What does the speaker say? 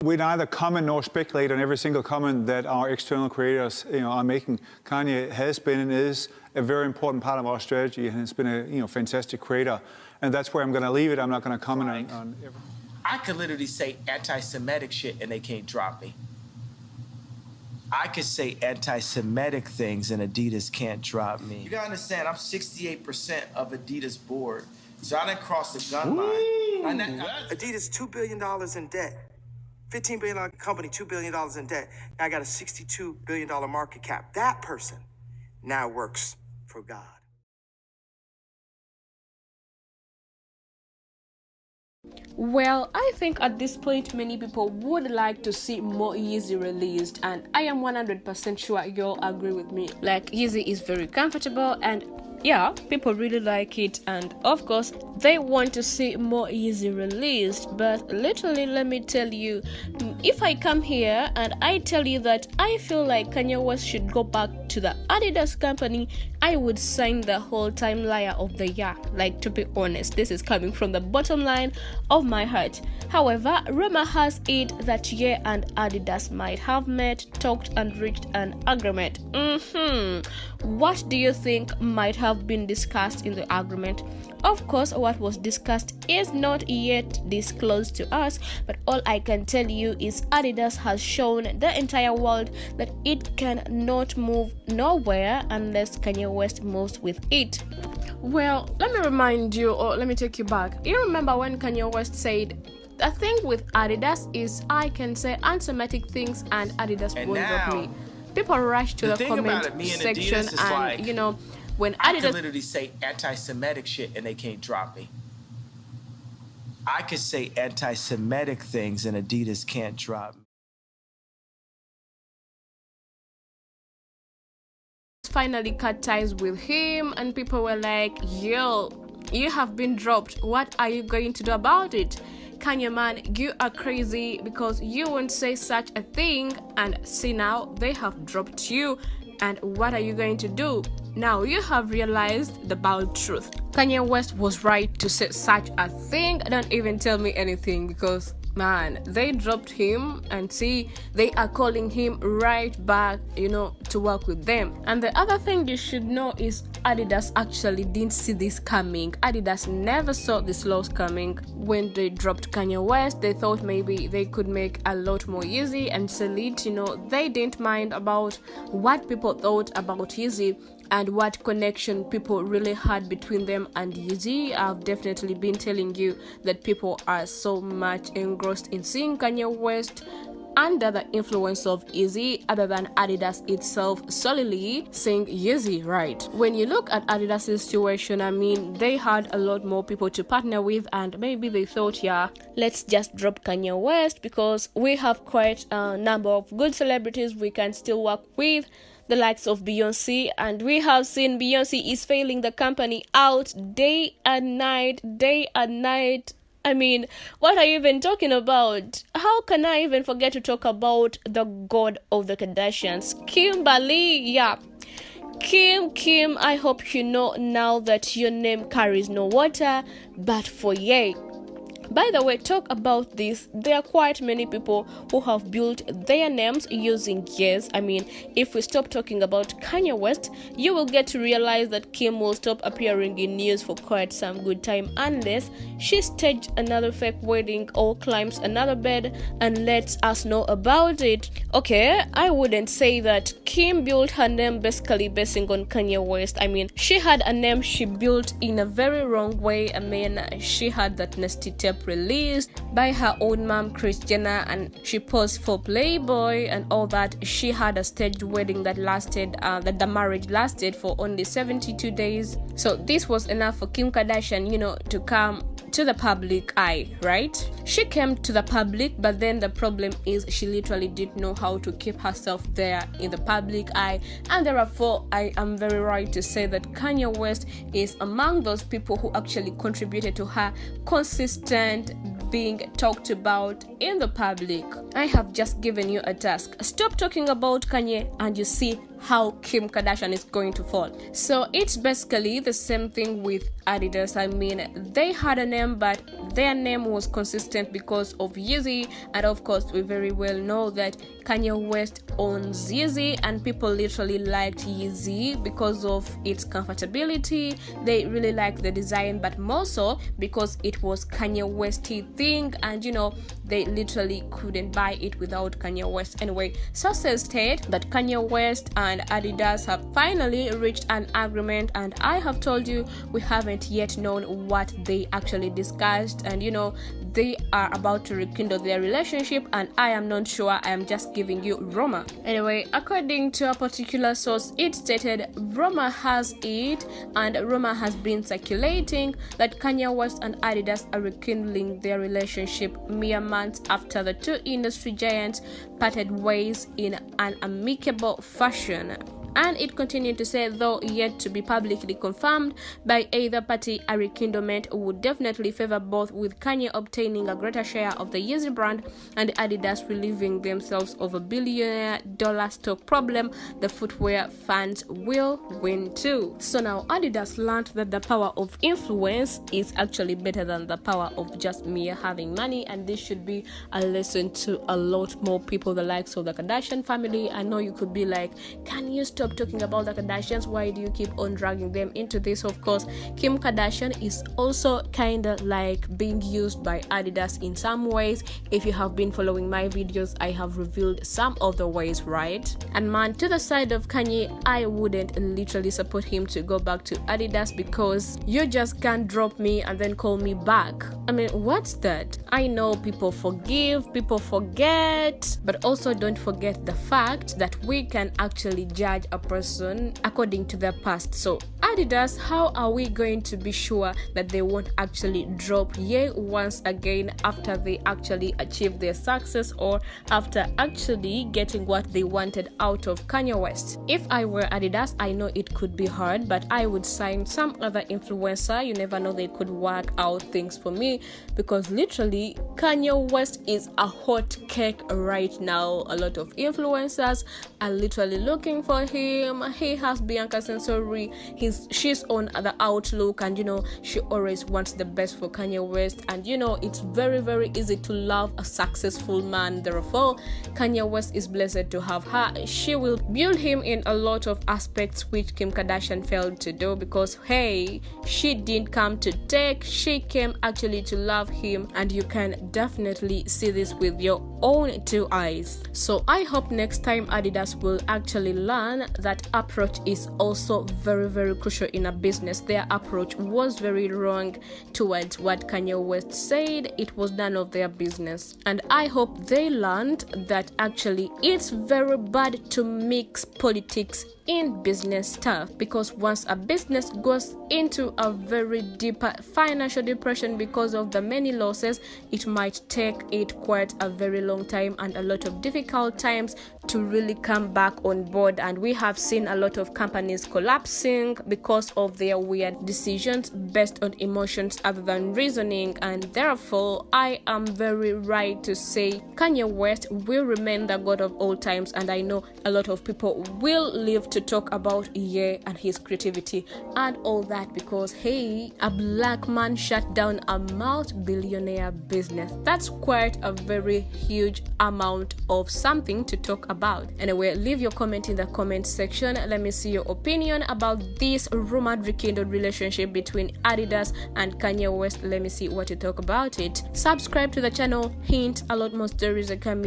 we neither comment nor speculate on every single comment that our external creators, are making. Kanye has been and is a very important part of our strategy, and has been a, fantastic creator. And that's where I'm going to leave it. I'm not going to comment on everything. I could literally say anti-Semitic shit and they can't drop me. I could say anti-Semitic things and Adidas can't drop me. You gotta understand, I'm 68% of Adidas board. So I didn't cross the gun line. Adidas, $2 billion in debt. $15 billion company, $2 billion in debt. Now I got a $62 billion market cap. That person now works for God. Well, I think at this point many people would like to see more Yeezy released, and I am 100% sure you'll agree with me. Like, Yeezy is very comfortable, and yeah, people really like it, and of course they want to see more Yeezy released. But literally, let me tell you, if I come here and I tell you that I feel like Kanye West should go back to the Adidas company, I would sign the whole time liar of the year. Like, to be honest, this is coming from the bottom line of my heart. However, rumor has it that Ye and Adidas might have met, talked, and reached an agreement. What do you think might have been discussed in the agreement? Of course, what was discussed is not yet disclosed to us, but all I can tell you is Adidas has shown the entire world that it cannot move nowhere unless Kanye West moves with it. Well, let me remind you, or let me take you back. You remember when Kanye West said, the thing with Adidas is I can say anti-Semitic things and Adidas won't drop me. People rush to the comment section and, like, when I Adidas could literally say anti-Semitic shit and they can't drop me. I could say anti-Semitic things and Adidas can't drop me. finally cut ties with him, and people were like, yo, you have been dropped. What are you going to do about it? Kanye man, you are crazy because you won't say such a thing, and see now they have dropped you, and what are you going to do? Now you have realized the bold truth. Kanye West was right to say such a thing. Don't even tell me anything, because man, they dropped him, and see, they are calling him right back, to work with them. And the other thing you should know is Adidas actually didn't see this coming. Adidas never saw this loss coming. When they dropped Kanye West, they thought maybe they could make a lot more Yeezy and sell it. They didn't mind about what people thought about Yeezy and what connection people really had between them and Yeezy. I've definitely been telling you that people are so much engrossed in seeing Kanye West under the influence of Yeezy, other than Adidas itself solely saying Yeezy right. When you look at Adidas' situation, they had a lot more people to partner with, and maybe they thought, yeah, let's just drop Kanye West because we have quite a number of good celebrities we can still work with, the likes of Beyonce, and we have seen Beyonce is failing the company out day and night. What are you even talking about? How can I even forget to talk about the god of the Kardashians, Kimberly? Yeah, Kim, I hope you know now that your name carries no water but for Ye. By the way, talk about this. There are quite many people who have built their names using yes. If we stop talking about Kanye West, you will get to realize that Kim will stop appearing in news for quite some good time unless she staged another fake wedding or climbs another bed and lets us know about it. Okay, I wouldn't say that Kim built her name basically basing on Kanye West. She had a name she built in a very wrong way. She had that nasty tape released by her own mom, Kris Jenner, and she posed for Playboy and all that. She had a staged wedding that the marriage lasted for only 72 days. So this was enough for Kim Kardashian, to come to the public eye, right? She came to the public, but then the problem is she literally didn't know how to keep herself there in the public eye, and therefore I am very right to say that Kanye West is among those people who actually contributed to her consistent being talked about in the public. I have just given you a task. Stop talking about Kanye and you see how Kim Kardashian is going to fall. So it's basically the same thing with Adidas. I mean, they had a name, but their name was consistent because of Yeezy, and of course we very well know that Kanye West owns Yeezy, and people literally liked Yeezy because of its comfortability. They really liked the design, but more so because it was Kanye Westy thing, and they literally couldn't buy it without Kanye West. Anyway, sources state that Kanye West and Adidas have finally reached an agreement, and I have told you we haven't yet known what they actually discussed, and they are about to rekindle their relationship, and I am not sure. I am just giving you rumor. Anyway, according to a particular source, it stated rumor has it, and rumor has been circulating that Kanye West and Adidas are rekindling their relationship mere months after the two industry giants parted ways in an amicable fashion. And it continued to say, though yet to be publicly confirmed by either party, a rekindlement would definitely favor both, with Kanye obtaining a greater share of the Yeezy brand and Adidas relieving themselves of a billion-dollar stock problem. The footwear fans will win too. So now Adidas learned that the power of influence is actually better than the power of just mere having money, and this should be a lesson to a lot more people, the likes of the Kardashian family. I know you could be like, can you stop talking about the Kardashians? Why do you keep on dragging them into this? Of course, Kim Kardashian is also kind of like being used by Adidas in some ways. If you have been following my videos, I have revealed some of the ways, right? And man, to the side of Kanye, I wouldn't literally support him to go back to Adidas, because you just can't drop me and then call me back. I mean, what's that? I know people forgive, people forget, but also don't forget the fact that we can actually judge a person according to their past. So Adidas, how are we going to be sure that they won't actually drop Ye once again after they actually achieve their success, or after actually getting what they wanted out of Kanye West? If I were Adidas, I know it could be hard, but I would sign some other influencer. You never know, they could work out things for me, because literally Kanye West is a hot cake right now. A lot of influencers are literally looking for him. He has Bianca Sensori. She's on the outlook, and she always wants the best for Kanye West, and it's very, very easy to love a successful man. Therefore, Kanye West is blessed to have her. She will build him in a lot of aspects which Kim Kardashian failed to do, because hey, she didn't come to take, she came actually to love him, and you can definitely see this with your own two eyes. So I hope next time Adidas will actually learn that approach is also very, very crucial in a business. Their approach was very wrong towards what Kanye West said. It was none of their business, and I hope they learned that actually it's very bad to mix politics in business stuff, because once a business goes into a very deep financial depression because of the many losses, it might take it quite a very long time and a lot of difficult times to really come back on board. And we have seen a lot of companies collapsing because of their weird decisions based on emotions other than reasoning, and therefore I am very right to say Kanye West will remain the god of all times, and I know a lot of people will live to talk about Ye and his creativity and all that, because hey, a black man shut down a multi-billionaire business. That's quite a very huge amount of something to talk about. Anyway, leave your comment in the comment section. Let me see your opinion about this rumored rekindled relationship between Adidas and Kanye West. Let me see what you talk about it. Subscribe to the channel. Hint, a lot more stories are coming.